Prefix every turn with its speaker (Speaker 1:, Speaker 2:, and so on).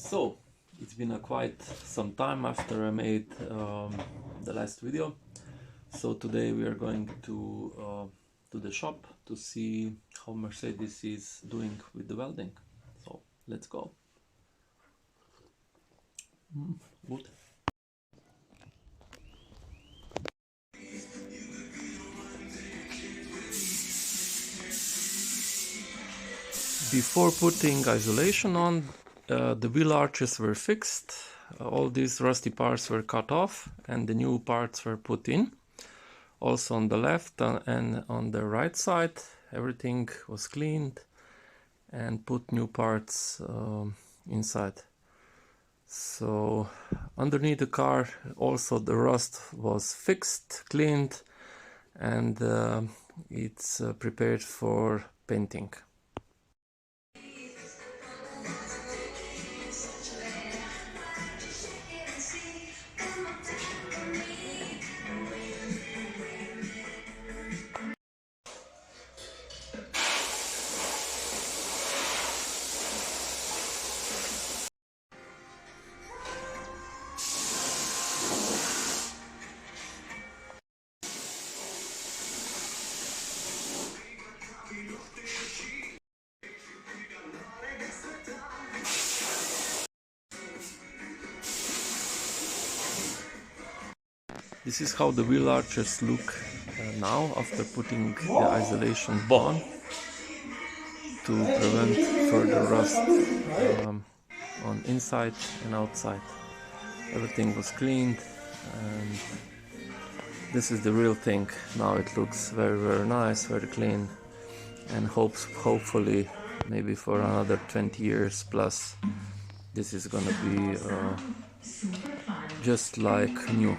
Speaker 1: So it's been a quite some time after I made the last video. So today we are going to the shop to see how Mercedes is doing with the welding. So let's go. Good. Before putting isolation on, the wheel arches were fixed, all these rusty parts were cut off and the new parts were put in. Also on the left and on the right side everything was cleaned and put new parts inside. So underneath the car also the rust was fixed, cleaned, and it's prepared for painting. This is how the wheel arches look now after putting the isolation on to prevent further rust on inside and outside. Everything was cleaned and this is the real thing. Now it looks very nice, very clean, and hopefully maybe for another 20 years plus this is gonna be just like new.